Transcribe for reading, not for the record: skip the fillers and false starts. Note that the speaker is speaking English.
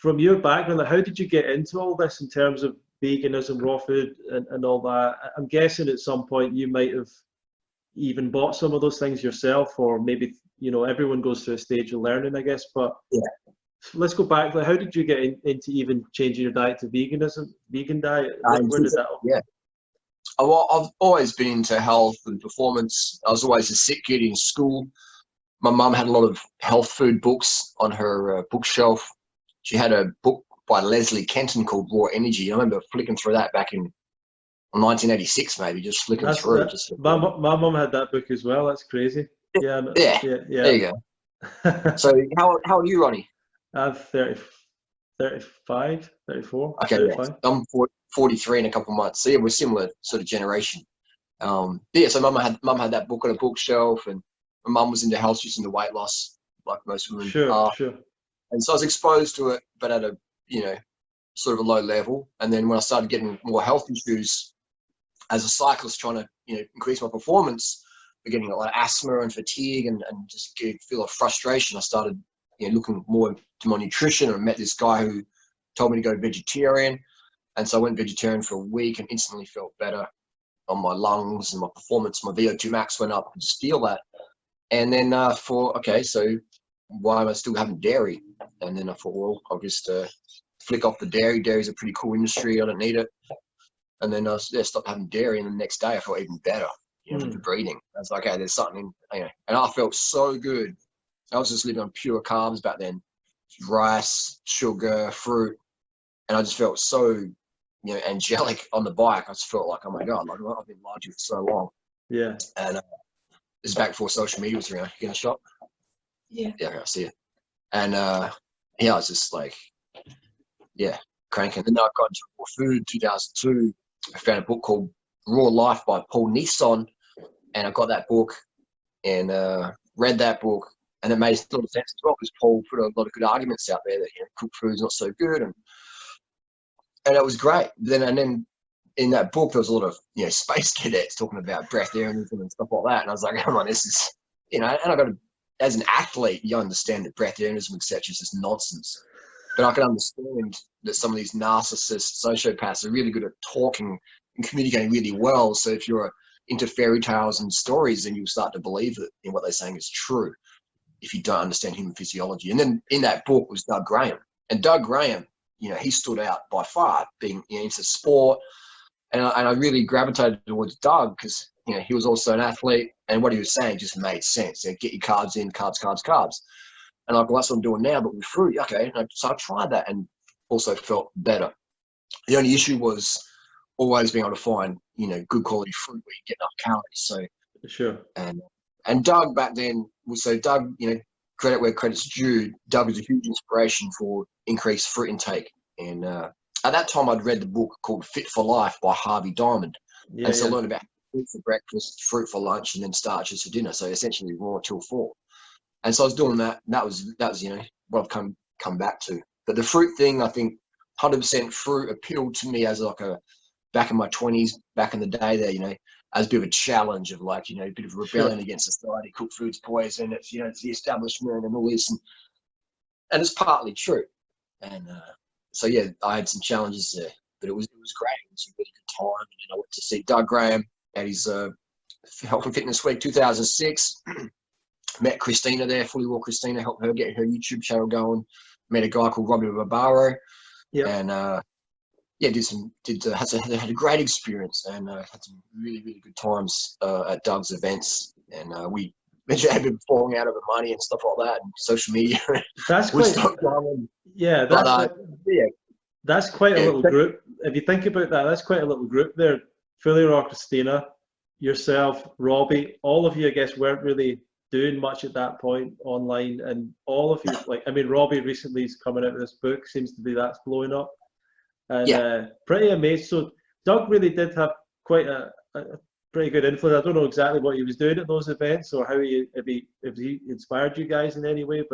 from your background, like, how did you get into all this in terms of veganism, raw food, and all that? I'm guessing at some point you might have even bought some of those things yourself, or maybe, everyone goes through a stage of learning, I guess. But Yeah. let's go back. Like, how did you get into even changing your diet to vegan diet? Where did that? Yeah. Well, I've always been into health and performance. I was always a sick kid in school. My mum had a lot of health food books on her bookshelf. She had a book by Leslie Kenton called Raw Energy. I remember flicking through that back in 1986, maybe, just flicking through. My mum had that book as well. That's crazy. Yeah. There you go. So how old are you, Ronnie? I'm 35, 34. Okay, 35. yeah. I'm 43 in a couple of months. So yeah, we're similar sort of generation. So mum had that book on a bookshelf, and my mum was into health, she's into weight loss, like most women are. Sure. And so I was exposed to it, but at a, sort of a low level. And then when I started getting more health issues as a cyclist, trying to, increase my performance, getting a lot of asthma and fatigue and just feel a frustration, I started, looking more into my nutrition, and I met this guy who told me to go vegetarian. And so I went vegetarian for a week and instantly felt better on my lungs and my performance. My VO2 max went up. I could just feel that. And then so why am I still having dairy? And then I thought, well, I'll just flick off the dairy. Dairy's a pretty cool industry. I don't need it. And then I stopped having dairy. And the next day I felt even better, with the breathing. I was like, okay, there's something, and I felt so good. I was just living on pure carbs back then, rice, sugar, fruit. And I just felt so, angelic on the bike. I just felt like, oh my God, like I've been lying to you for so long. Yeah. And this is back before social media was around. You get a shot? Yeah. Yeah, I see it. And I was just like, cranking. And then I got into raw food 2002. I found a book called Raw Life by Paul Nisson. And I got that book and read that book. And it made a lot of sense as well, because Paul put a lot of good arguments out there that, cooked food's not so good. And it was great. And then in that book, there was a lot of, space cadets talking about breatharianism and stuff like that. And I was like, come on, this is, and I got to, as an athlete, you understand that breatharianism, etc., is just nonsense. But I can understand that some of these narcissists, sociopaths, are really good at talking and communicating really well. So if you're into fairy tales and stories, then you'll start to believe that what they're saying is true if you don't understand human physiology. And then in that book was Doug Graham. And Doug Graham, he stood out by far, being into sport. And I really gravitated towards Doug because, he was also an athlete, and what he was saying just made sense. Get your carbs in, carbs. And like, well, that's what I'm doing now, but with fruit. Okay. So I tried that and also felt better. The only issue was always being able to find, good quality fruit where you get enough calories. So sure. And Doug back then Doug, credit where credit's due. Doug was a huge inspiration for increased fruit intake. And at that time, I'd read the book called Fit for Life by Harvey Diamond. I learned about fruit for breakfast, fruit for lunch, and then starches for dinner. So essentially raw till 4. And so I was doing that. And that was what I've come back to. But the fruit thing, I think 100% fruit appealed to me as like back in my 20s, back in the day there, as a bit of a challenge of like, a bit of rebellion against society. Cooked food's poison. It's, it's the establishment and all this. And it's partly true. And so, yeah, I had some challenges there, but it was great. It was a really good time. And then I went to see Doug Graham at his Health and Fitness Week 2006. Met Christina there, Fully Raw Christina, helped her get her YouTube channel going. Met a guy called Robbie Barbaro. Yeah. And had a great experience, and had some really, really good times at Doug's events. And we eventually had been falling out over money and stuff like that, and social media. That's quite. Yeah, that's quite a little group. If you think about that, that's quite a little group there. Fully Raw Christina, yourself, Robbie, all of you, I guess, weren't really doing much at that point online, and all of you, Robbie recently is coming out with this book, seems to be that's blowing up. And pretty amazed. So Doug really did have quite a pretty good influence. I don't know exactly what he was doing at those events or how if he inspired you guys in any way, but